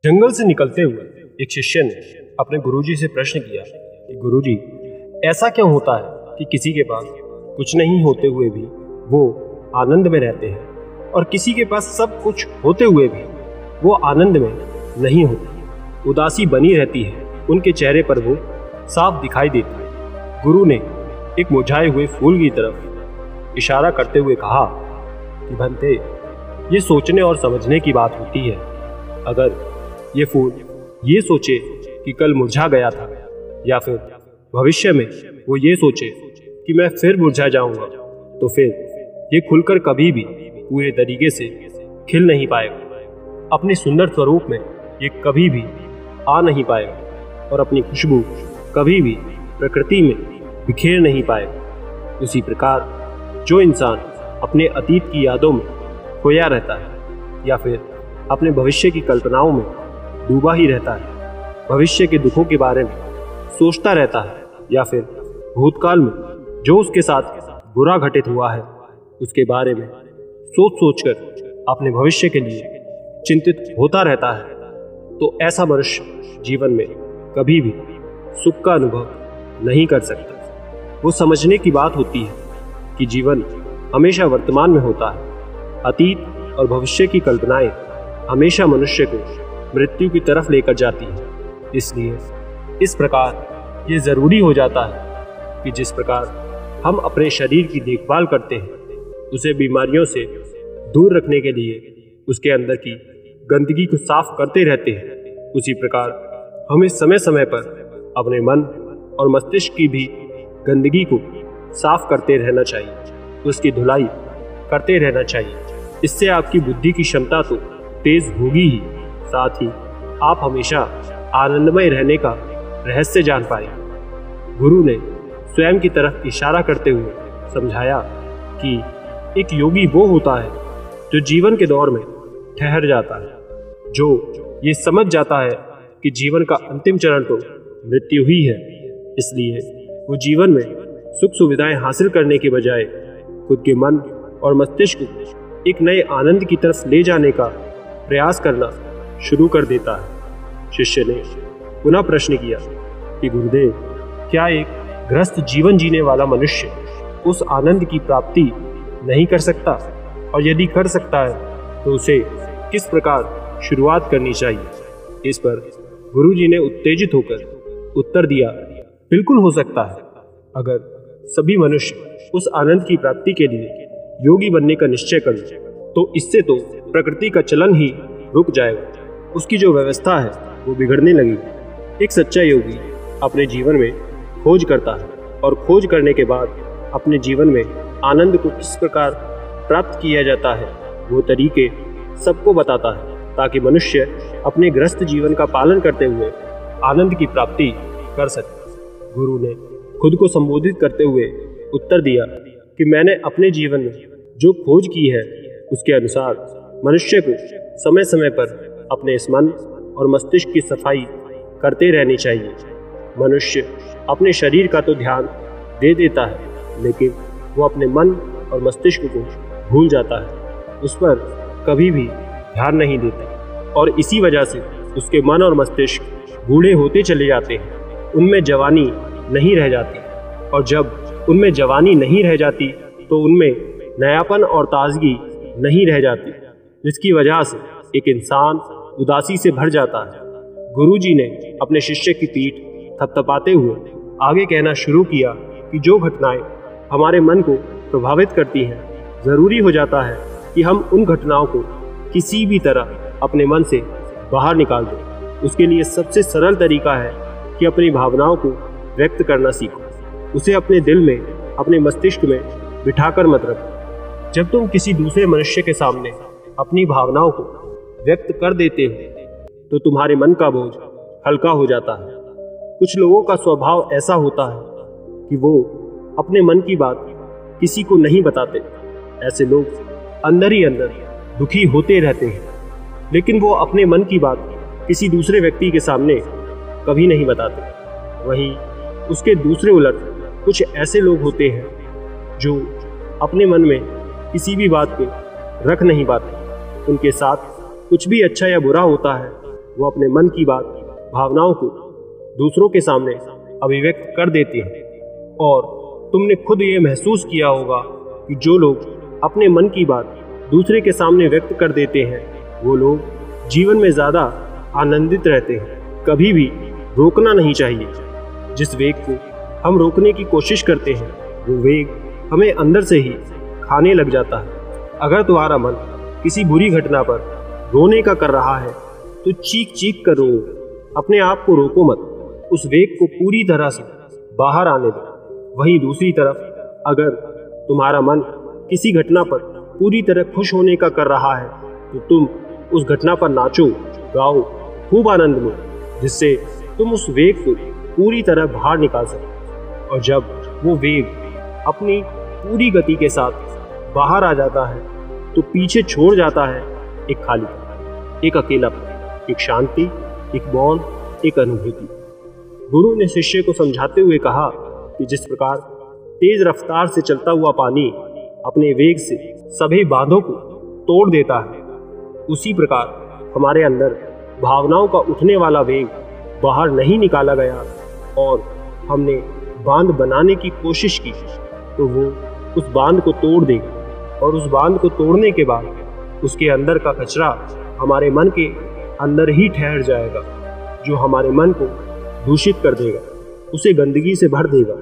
जंगल से निकलते हुए एक शिष्य ने अपने गुरुजी से प्रश्न किया कि गुरुजी, ऐसा क्यों होता है कि किसी के पास कुछ नहीं होते हुए भी वो आनंद में रहते हैं और किसी के पास सब कुछ होते हुए भी वो आनंद में नहीं होते, उदासी बनी रहती है, उनके चेहरे पर वो साफ दिखाई देता है। गुरु ने एक मुरझाए हुए फूल की तरफ इशारा करते हुए कहा कि भंते, ये सोचने और समझने की बात होती है। अगर ये फूल ये सोचे कि कल मुरझा गया था या फिर भविष्य में वो ये सोचे कि मैं फिर मुरझा जाऊंगा, तो फिर ये खुलकर कभी भी पूरे तरीके से खिल नहीं पाएगा। अपने सुंदर स्वरूप में ये कभी भी आ नहीं पाएगा और अपनी खुशबू कभी भी प्रकृति में बिखेर नहीं पाएगा। उसी प्रकार जो इंसान अपने अतीत की यादों में खोया रहता है या फिर अपने भविष्य की कल्पनाओं में डूबा ही रहता है, भविष्य के दुखों के बारे में सोचता रहता है या फिर भूतकाल में जो उसके साथ बुरा घटित हुआ है उसके बारे में सोच सोचकर अपने भविष्य के लिए चिंतित होता रहता है, तो ऐसा मनुष्य जीवन में कभी भी सुख का अनुभव नहीं कर सकता। वो समझने की बात होती है कि जीवन हमेशा वर्तमान में होता है। अतीत और भविष्य की कल्पनाएं हमेशा मनुष्य को मृत्यु की तरफ लेकर जाती है। इसलिए इस प्रकार ये जरूरी हो जाता है कि जिस प्रकार हम अपने शरीर की देखभाल करते हैं, उसे बीमारियों से दूर रखने के लिए उसके अंदर की गंदगी को साफ करते रहते हैं, उसी प्रकार हमें समय समय पर अपने मन और मस्तिष्क की भी गंदगी को साफ करते रहना चाहिए, उसकी धुलाई करते रहना चाहिए। इससे आपकी बुद्धि की क्षमता तो तेज होगी ही, साथ ही आप हमेशा आनंदमय रहने का रहस्य जान पाएंगे। गुरु ने स्वयं की तरफ इशारा करते हुए समझाया कि एक योगी वो होता है जो जीवन के दौर में ठहर जाता है, जो ये समझ जाता है कि जीवन का अंतिम चरण तो मृत्यु ही है। इसलिए वो जीवन में सुख सुविधाएं हासिल करने के बजाय खुद के मन और मस्तिष्क को एक नए आनंद की तरफ ले जाने का प्रयास करना शुरू कर देता है। शिष्य ने पुनः प्रश्न किया कि गुरुदेव, क्या एक ग्रस्त जीवन जीने वाला मनुष्य उस आनंद की प्राप्ति नहीं कर सकता, और यदि कर सकता है तो उसे किस प्रकार शुरुआत करनी चाहिए? इस पर गुरुजी ने उत्तेजित होकर उत्तर दिया, बिल्कुल हो सकता है। अगर सभी मनुष्य उस आनंद की प्राप्ति के लिए योगी बनने का निश्चय कर ले तो इससे तो प्रकृति का चलन ही रुक जाएगा, उसकी जो व्यवस्था है वो बिगड़ने लगेगी। एक सच्चा योगी अपने जीवन में खोज करता है और खोज करने के बाद अपने जीवन में आनंद को किस प्रकार प्राप्त किया जाता है वो तरीके सबको बताता है, ताकि मनुष्य अपने ग्रस्त जीवन का पालन करते हुए आनंद की प्राप्ति कर सके। गुरु ने खुद को संबोधित करते हुए उत्तर दिया कि मैंने अपने जीवन में जो खोज की है उसके अनुसार मनुष्य को समय समय पर अपने इस मन और मस्तिष्क की सफाई करते रहनी चाहिए। मनुष्य अपने शरीर का तो ध्यान दे देता है, लेकिन वो अपने मन और मस्तिष्क को भूल जाता है, उस पर कभी भी ध्यान नहीं देता, और इसी वजह से उसके मन और मस्तिष्क बूढ़े होते चले जाते हैं, उनमें जवानी नहीं रह जाती, और जब उनमें जवानी नहीं रह जाती तो उनमें नयापन और ताजगी नहीं रह जाती, जिसकी वजह से एक इंसान उदासी से भर जाता है। गुरुजी ने अपने शिष्य की पीठ थपथपाते हुए आगे कहना शुरू किया कि जो घटनाएं हमारे मन को प्रभावित करती हैं, जरूरी हो जाता है कि हम उन घटनाओं को किसी भी तरह अपने मन से बाहर निकाल दें। उसके लिए सबसे सरल तरीका है कि अपनी भावनाओं को व्यक्त करना सीखो, उसे अपने दिल में, अपने मस्तिष्क में बिठाकर मत रखो। जब तुम किसी दूसरे मनुष्य के सामने अपनी भावनाओं को व्यक्त कर देते हो तो तुम्हारे मन का बोझ हल्का हो जाता है। कुछ लोगों का स्वभाव ऐसा होता है कि वो अपने मन की बात किसी को नहीं बताते। ऐसे लोग अंदर ही अंदर दुखी होते रहते हैं, लेकिन वो अपने मन की बात किसी दूसरे व्यक्ति के सामने कभी नहीं बताते। वहीं उसके दूसरे उलट कुछ ऐसे लोग होते हैं जो अपने मन में किसी भी बात को रख नहीं पाते। उनके साथ कुछ भी अच्छा या बुरा होता है वो अपने मन की बात, भावनाओं को दूसरों के सामने अभिव्यक्त कर देते हैं। और तुमने खुद ये महसूस किया होगा कि जो लोग अपने मन की बात दूसरे के सामने व्यक्त कर देते हैं, वो लोग जीवन में ज़्यादा आनंदित रहते हैं। कभी भी रोकना नहीं चाहिए। जिस वेग को हम रोकने की कोशिश करते हैं, वो वेग हमें अंदर से ही खाने लग जाता है। अगर तुम्हारा मन किसी बुरी घटना पर रोने का कर रहा है, तो चीख चीख कर रो, अपने आप को रोको मत। उस वेग को पूरी तरह से बाहर आने दो। वहीं दूसरी तरफ अगर तुम्हारा मन किसी घटना पर पूरी तरह खुश होने का कर रहा है, तो तुम उस घटना पर नाचो, गाओ, खूब आनंद लो, जिससे तुम उस वेग को पूरी तरह बाहर निकाल सको। और जब वो वेग अपनी पूरी गति के साथ बाहर आ जाता है, तो पीछे छोड़ जाता है एक खालीपन, एक अकेलापन, एक शांति, एक मौन, एक अनुभूति। गुरु ने शिष्य को समझाते हुए कहा कि जिस प्रकार तेज रफ्तार से चलता हुआ पानी अपने वेग से सभी बांधों को तोड़ देता है, उसी प्रकार हमारे अंदर भावनाओं का उठने वाला वेग बाहर नहीं निकाला गया और हमने बांध बनाने की कोशिश की, तो वो उस बांध को तोड़ देगा। और उस बांध को तोड़ने के बाद उसके अंदर का कचरा हमारे मन के अंदर ही ठहर जाएगा, जो हमारे मन को दूषित कर देगा, उसे गंदगी से भर देगा।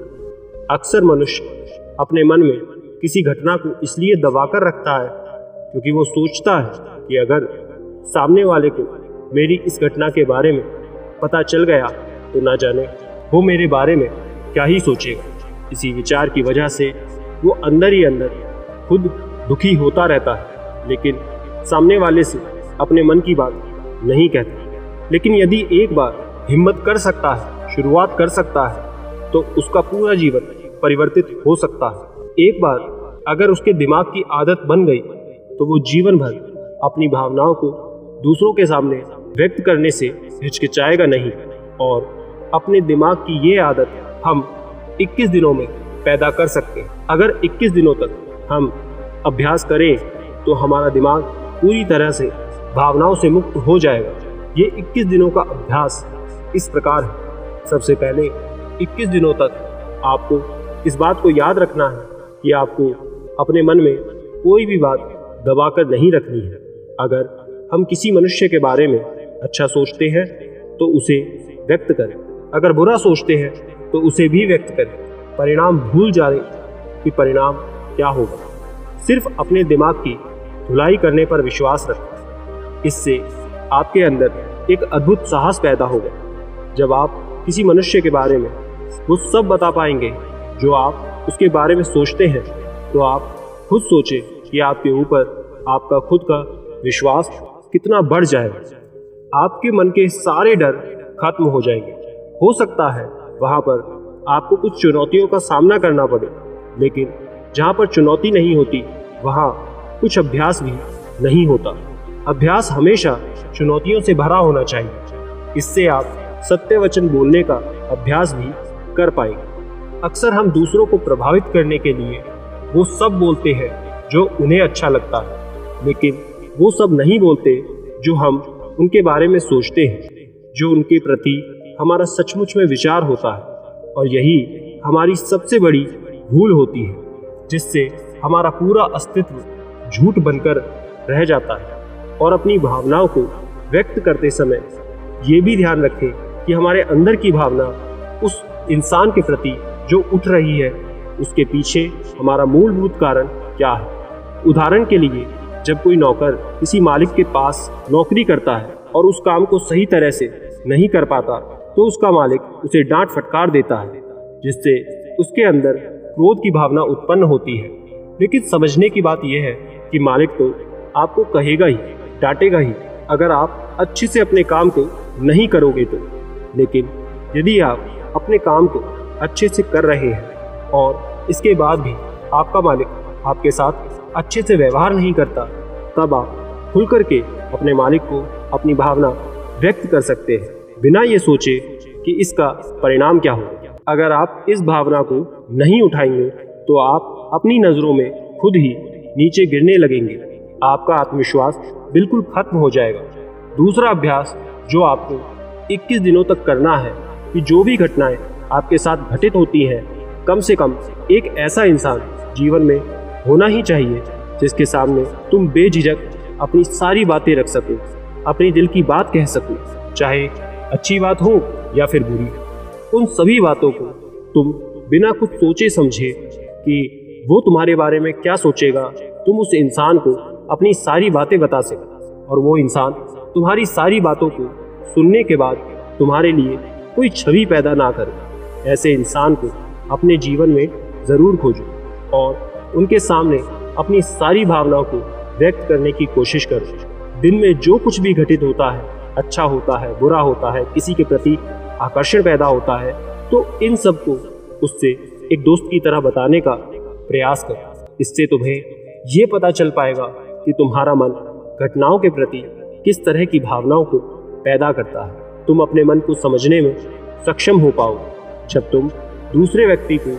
अक्सर मनुष्य अपने मन में किसी घटना को इसलिए दबाकर रखता है क्योंकि वो सोचता है कि अगर सामने वाले को मेरी इस घटना के बारे में पता चल गया तो ना जाने वो मेरे बारे में क्या ही सोचेगा। इसी विचार की वजह से वो अंदर ही अंदर खुद दुखी होता रहता है, लेकिन सामने वाले से अपने मन की बात नहीं कहता। लेकिन यदि एक बार हिम्मत कर सकता है, शुरुआत कर सकता है, तो उसका पूरा जीवन परिवर्तित हो सकता है। एक बार अगर उसके दिमाग की आदत बन गई, तो वो जीवन भर अपनी भावनाओं को दूसरों के सामने व्यक्त करने से हिचकिचाएगा नहीं। और अपने दिमाग की ये आदत हम 21 दिनों में पैदा कर सकते हैं। अगर 21 दिनों तक हम अभ्यास करें, तो हमारा दिमाग पूरी तरह से भावनाओं से मुक्त हो जाएगा। ये 21 दिनों का अभ्यास इस प्रकार है। सबसे पहले 21 दिनों तक आपको इस बात को याद रखना है कि आपको अपने मन में कोई भी बात दबाकर नहीं रखनी है। अगर हम किसी मनुष्य के बारे में अच्छा सोचते हैं तो उसे व्यक्त करें, अगर बुरा सोचते हैं तो उसे भी व्यक्त करें। परिणाम भूल जाए कि परिणाम क्या होगा। सिर्फ अपने दिमाग की धुलाई करने पर विश्वास रखें। इससे आपके अंदर एक अद्भुत साहस पैदा होगा। जब आप किसी मनुष्य के बारे में वो सब बता पाएंगे जो आप उसके बारे में सोचते हैं, तो आप खुद सोचें कि आपके ऊपर आपका खुद का विश्वास कितना बढ़ जाएगा। आपके मन के सारे डर खत्म हो जाएंगे। हो सकता है वहाँ पर आपको कुछ चुनौतियों का सामना करना पड़े, लेकिन जहाँ पर चुनौती नहीं होती वहाँ कुछ अभ्यास भी नहीं होता। अभ्यास हमेशा चुनौतियों से भरा होना चाहिए। इससे आप सत्य वचन बोलने का अभ्यास भी कर पाएंगे। अक्सर हम दूसरों को प्रभावित करने के लिए वो सब बोलते हैं जो उन्हें अच्छा लगता है, लेकिन वो सब नहीं बोलते जो हम उनके बारे में सोचते हैं, जो उनके प्रति हमारा सचमुच में विचार होता है। और यही हमारी सबसे बड़ी भूल होती है, जिससे हमारा पूरा अस्तित्व झूठ बनकर रह जाता है। और अपनी भावनाओं को व्यक्त करते समय ये भी ध्यान रखें कि हमारे अंदर की भावना उस इंसान के प्रति जो उठ रही है, उसके पीछे हमारा मूलभूत कारण क्या है। उदाहरण के लिए, जब कोई नौकर किसी मालिक के पास नौकरी करता है और उस काम को सही तरह से नहीं कर पाता, तो उसका मालिक उसे डांट फटकार देता है, जिससे उसके अंदर क्रोध की भावना उत्पन्न होती है। लेकिन समझने की बात यह है कि मालिक तो आपको कहेगा ही, डांटेगा ही, अगर आप अच्छे से अपने काम को नहीं करोगे तो। लेकिन यदि आप अपने काम को अच्छे से कर रहे हैं और इसके बाद भी आपका मालिक आपके साथ अच्छे से व्यवहार नहीं करता, तब आप खुल करके अपने मालिक को अपनी भावना व्यक्त कर सकते हैं, बिना ये सोचे कि इसका परिणाम क्या होगा। अगर आप इस भावना को नहीं उठाएंगे तो आप अपनी नज़रों में खुद ही नीचे गिरने लगेंगे। आपका आत्मविश्वास बिल्कुल खत्म हो जाएगा। दूसरा अभ्यास जो आपको 21 दिनों तक करना है कि जो भी घटनाएं आपके साथ घटित होती हैं, कम से कम एक ऐसा इंसान जीवन में होना ही चाहिए जिसके सामने तुम बेझिझक अपनी सारी बातें रख सको, अपने दिल की बात कह सको, चाहे अच्छी बात हो या फिर बुरी। उन सभी बातों को तुम बिना कुछ सोचे समझे कि वो तुम्हारे बारे में क्या सोचेगा, तुम उस इंसान को अपनी सारी बातें बता सको और वो इंसान तुम्हारी सारी बातों को सुनने के बाद तुम्हारे लिए कोई छवि पैदा ना करे। ऐसे इंसान को अपने जीवन में ज़रूर खोजो और उनके सामने अपनी सारी भावनाओं को व्यक्त करने की कोशिश करो। दिन में जो कुछ भी घटित होता है, अच्छा होता है, बुरा होता है, किसी के प्रति आकर्षण पैदा होता है, तो इन सब को उससे एक दोस्त की तरह बताने का प्रयास करो। इससे तुम्हें ये पता चल पाएगा कि तुम्हारा मन घटनाओं के प्रति किस तरह की भावनाओं को पैदा करता है। तुम अपने मन को समझने में सक्षम हो पाओ। जब तुम दूसरे व्यक्ति को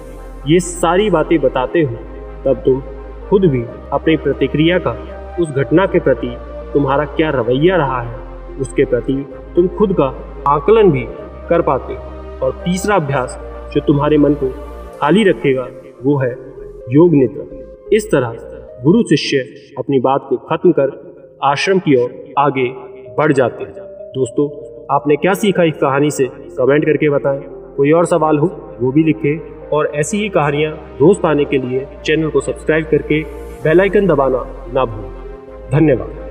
ये सारी बातें बताते हो, तब तुम खुद भी अपनी प्रतिक्रिया का उस घटना के प्रति तुम्हारा क्या रवैया रहा है, उसके प्रति तुम खुद का आकलन भी कर पाते हो। और तीसरा अभ्यास जो तुम्हारे मन को खाली रखेगा वो है योग निद्रा। इस तरह गुरु शिष्य अपनी बात को खत्म कर आश्रम की ओर आगे बढ़ जाते हैं। दोस्तों, आपने क्या सीखा इस कहानी से कमेंट करके बताएं। कोई और सवाल हो वो भी लिखें और ऐसी ही कहानियाँ रोज पाने के लिए चैनल को सब्सक्राइब करके बेल आइकन दबाना ना भूलें। धन्यवाद।